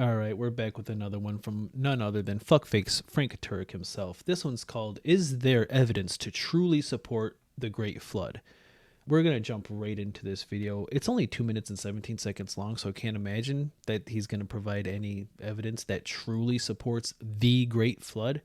All right, we're back with another one from none other than Fuckfake's Frank Turek himself. This one's called, Is There Evidence to Truly Support the Great Flood? We're going to jump right into this video. It's only 2 minutes and 17 seconds long, so I can't imagine that he's going to provide any evidence that truly supports the Great Flood.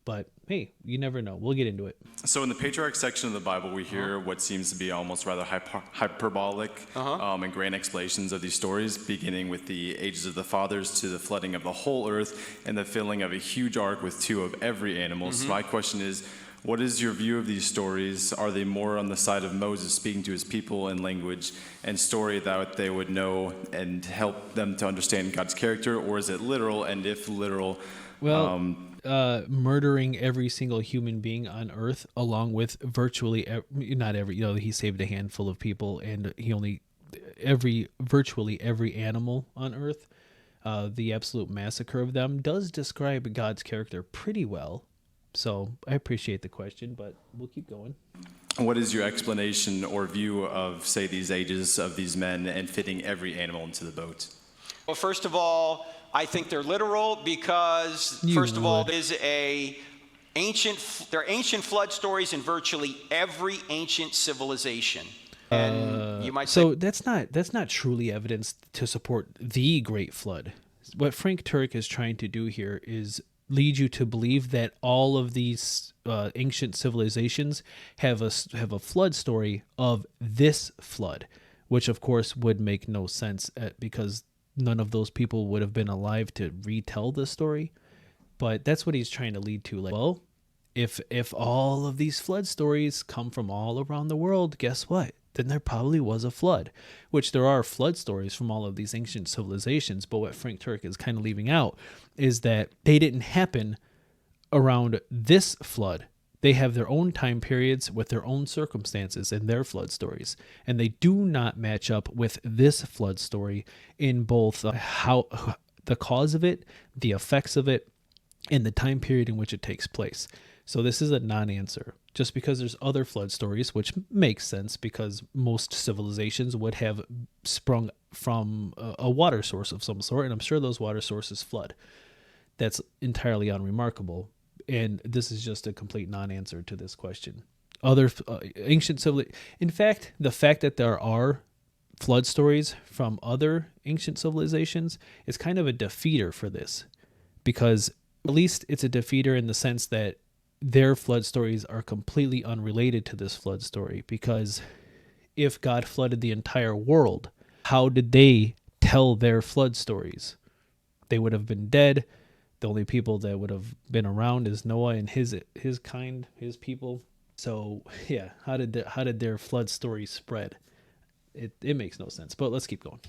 But hey, you never know. We'll get into it. So in the patriarch section of the Bible, we hear what seems to be almost rather hyperbolic and grand explanations of these stories, beginning with the ages of the fathers to the flooding of the whole earth and the filling of a huge ark with two of every animal. So my question is, what is your view of these stories? Are they more on the side of Moses speaking to his people in language and story that they would know and help them to understand God's character, or is it literal? And if literal, murdering every single human being on earth, along with virtually not every, he saved a handful of people, and he only virtually every animal on earth, the absolute massacre of them does describe God's character pretty well. So I appreciate the question, but we'll keep going. What is your explanation or view of, say, these ages of these men and fitting every animal into the boat? Well, first of all, I think they're literal because, first of all, there are ancient flood stories in virtually every ancient civilization. And you might say, so that's not truly evidence to support the Great Flood. What Frank Turek is trying to do here is lead you to believe that all of these ancient civilizations have a flood story of this flood, which of course would make no sense because none of those people would have been alive to retell the story. But that's what he's trying to lead to. Like, well, if all of these flood stories come from all around the world, guess what? Then there probably was a flood, which there are flood stories from all of these ancient civilizations. But what Frank Turek is kind of leaving out is that they didn't happen around this flood. They have their own time periods with their own circumstances and their flood stories. And they do not match up with this flood story in both how the cause of it, the effects of it, and the time period in which it takes place. So this is a non-answer. Just because there's other flood stories, which makes sense because most civilizations would have sprung from a water source of some sort, and I'm sure those water sources flood. That's entirely unremarkable. And this is just a complete non-answer to this question. Other ancient civilizations, in fact, the fact that there are flood stories from other ancient civilizations is kind of a defeater for this, because at least it's a defeater in the sense that their flood stories are completely unrelated to this flood story. Because if God flooded the entire world, how did they tell their flood stories? They would have been dead. The only people that would have been around is Noah and his kind, his people. So yeah, how did their flood story spread? It makes no sense. But let's keep going.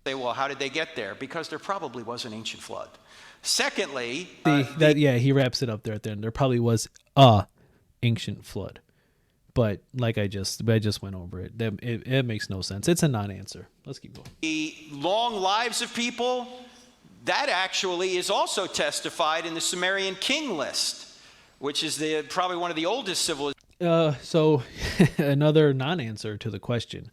say, well, how did they get there? Because there probably was an ancient flood. Secondly, he wraps it up there at the end. There probably was a ancient flood, but like I just went over it. It makes no sense. It's a non-answer. Let's keep going. The long lives of people, that actually is also testified in the Sumerian king list, which is probably one of the oldest civilizations. So another non-answer to the question.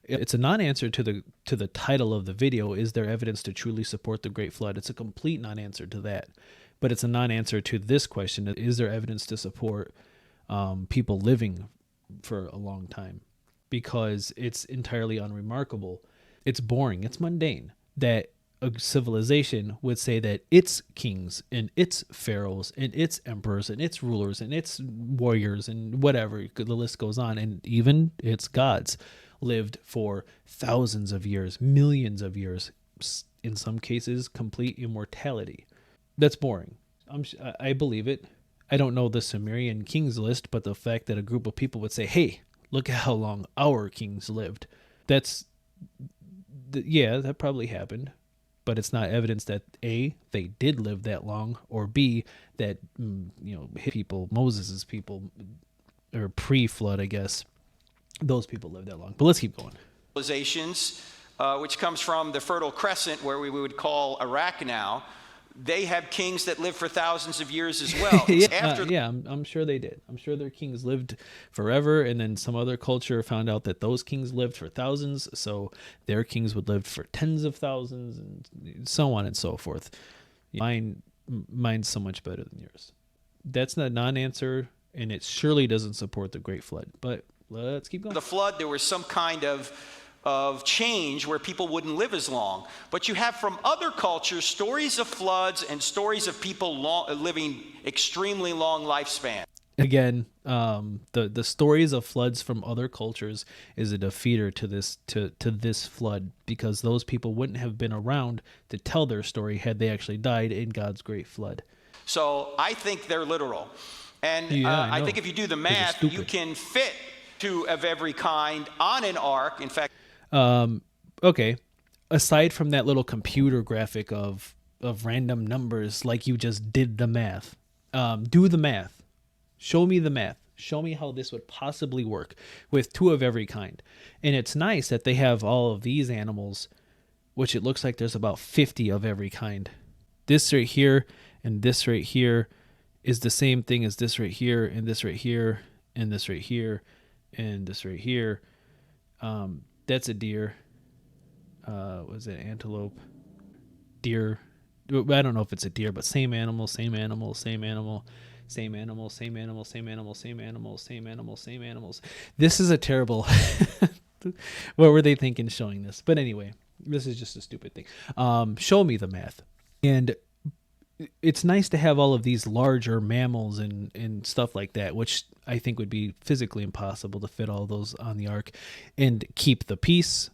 It's a non-answer to the title of the video. Is there evidence to truly support the Great Flood? It's a complete non-answer to that, but it's a non-answer to this question. Is there evidence to support people living for a long time? Because it's entirely unremarkable. It's boring. It's mundane that a civilization would say that its kings and its pharaohs and its emperors and its rulers and its warriors and whatever, the list goes on, and even its gods lived for thousands of years, millions of years, in some cases, complete immortality. That's boring. I believe it. I don't know the Sumerian kings list, but the fact that a group of people would say, hey, look at how long our kings lived. That probably happened. But it's not evidence that A, they did live that long, or B, that people, Moses's people, or pre-flood, I guess, those people lived that long. But let's keep going. Civilizations, which comes from the Fertile Crescent, where we would call Iraq now, they have kings that live for thousands of years as well. I'm sure they did. I'm sure their kings lived forever, and then some other culture found out that those kings lived for thousands, so their kings would live for tens of thousands, and so on and so forth. Mine's so much better than yours. That's not a non-answer, and it surely doesn't support the Great Flood. But let's keep going. The flood, there was some kind of change where people wouldn't live as long. But you have from other cultures stories of floods and stories of people living extremely long lifespan. Again, the stories of floods from other cultures is a defeater to this flood, because those people wouldn't have been around to tell their story had they actually died in God's great flood. So I think they're literal. And I think if you do the math, you can fit two of every kind on an ark. In fact, okay. Aside from that little computer graphic of random numbers, like you just did the math, do the math. Show me the math. Show me how this would possibly work with two of every kind. And it's nice that they have all of these animals, which it looks like there's about 50 of every kind. This right here and this right here is the same thing as this right here and this right here and this right here and this right here. That's a deer. Was it antelope? Deer. I don't know if it's a deer, but same animal, same animal, same animal, same animal, same animal, same animal, same animal, same animal, same animals. This is a terrible. What were they thinking showing this? But anyway, this is just a stupid thing. Show me the math. And it's nice to have all of these larger mammals and stuff like that, which I think would be physically impossible to fit all those on the ark, and keep the peace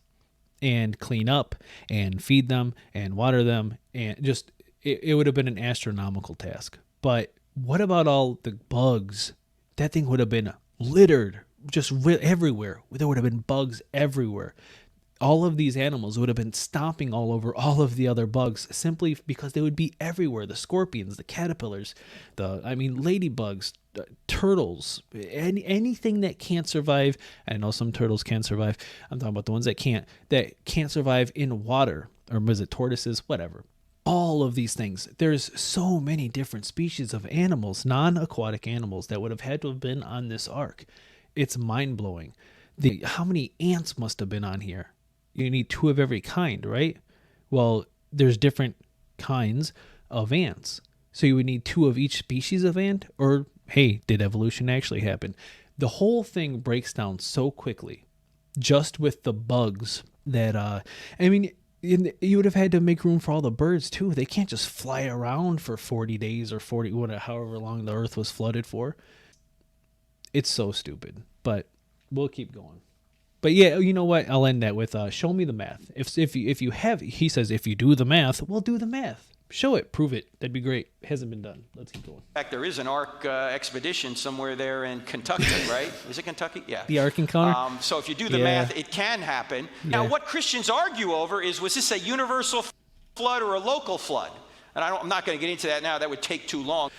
and clean up and feed them and water them, and just it would have been an astronomical task. But what about all the bugs? That thing would have been littered just everywhere. There would have been bugs everywhere. All of these animals would have been stomping all over all of the other bugs, simply because they would be everywhere. The scorpions, the caterpillars, ladybugs, turtles, anything that can't survive. I know some turtles can survive. I'm talking about the ones that can't survive in water, or was it tortoises? Whatever. All of these things. There's so many different species of animals, non-aquatic animals, that would have had to have been on this ark. It's mind-blowing. How many ants must have been on here? You need two of every kind, right? Well, there's different kinds of ants. So you would need two of each species of ant? Or, hey, did evolution actually happen? The whole thing breaks down so quickly, just with the bugs, that, you would have had to make room for all the birds, too. They can't just fly around for 40 days or however long the earth was flooded for. It's so stupid, but we'll keep going. But yeah, you know what? I'll end that with show me the math. If you have, he says, if you do the math, we'll do the math. Show it, prove it. That'd be great. It hasn't been done. Let's keep going. In fact, there is an Ark expedition somewhere there in Kentucky, right? Is it Kentucky? Yeah. The Ark Encounter? So if you do the math, it can happen. Yeah. Now, what Christians argue over is, was this a universal flood or a local flood? And I'm not going to get into that now. That would take too long.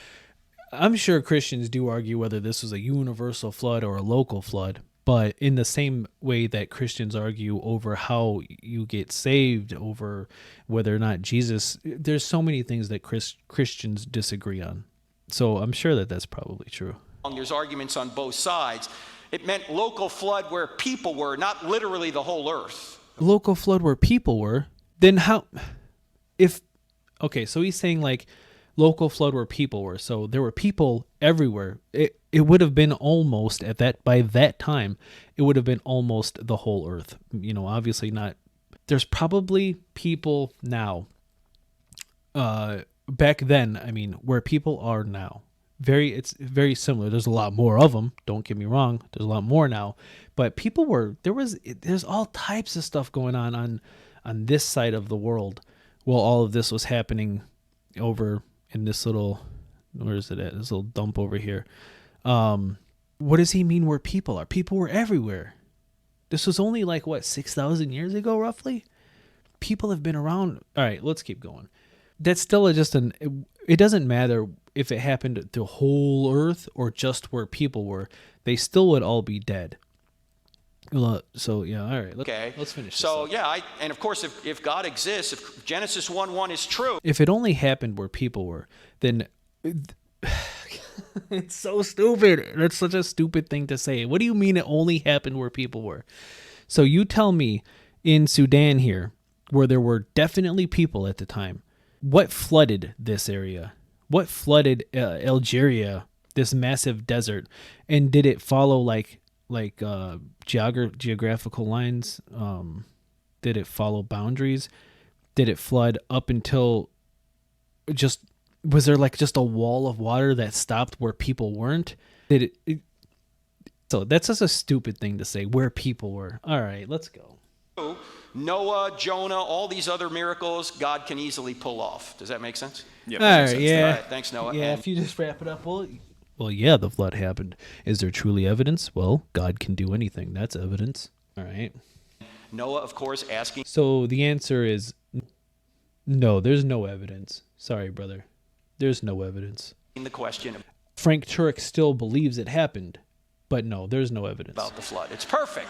I'm sure Christians do argue whether this was a universal flood or a local flood. But in the same way that Christians argue over how you get saved, over whether or not Jesus, there's so many things that Christians disagree on. So I'm sure that that's probably true. There's arguments on both sides. It meant local flood where people were, not literally the whole earth. Local flood where people were? Then how? Okay, so he's saying like local flood where people were. So there were people everywhere. It would have been almost by that time, it would have been almost the whole earth. Obviously not. There's probably people now, back then, where people are now. It's very similar. There's a lot more of them. Don't get me wrong. There's a lot more now, but there's all types of stuff going on this side of the world. Well, all of this was happening over in this little, where is it at? This little dump over here. What does he mean where people are? People were everywhere. This was only 6,000 years ago, roughly? People have been around. All right, let's keep going. That's still it doesn't matter if it happened to the whole earth or just where people were. They still would all be dead. Well, so yeah, all right. Okay. Let's finish this So up. yeah, and of course, if God exists, if Genesis 1:1 is true, If it only happened where people were, then it's so stupid. That's such a stupid thing to say. What do you mean it only happened where people were? So you tell me in Sudan here, where there were definitely people at the time, what flooded this area? What flooded Algeria, this massive desert? And did it follow like geographical lines? Did it follow boundaries? Did it flood up until just, was there like just a wall of water that stopped where people weren't? So that's just a stupid thing to say, where people were. All right, let's go. Noah, Jonah, all these other miracles, God can easily pull off. Does that make sense? Yeah, All that makes right, sense. yeah. All right, thanks, Noah. Yeah, And if you just wrap it up, well, yeah, the flood happened. Is there truly evidence? Well, God can do anything. That's evidence. All right. Noah, of course, asking So the answer is no, there's no evidence. Sorry, brother. There's no evidence. the question Frank Turek still believes it happened, but no, there's no evidence. about the flood. It's perfect.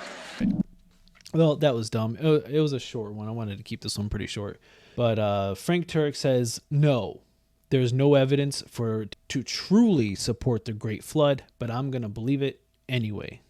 Well, that was dumb. It was a short one. I wanted to keep this one pretty short. But Frank Turek says, no, there's no evidence to truly support the Great Flood, but I'm going to believe it anyway.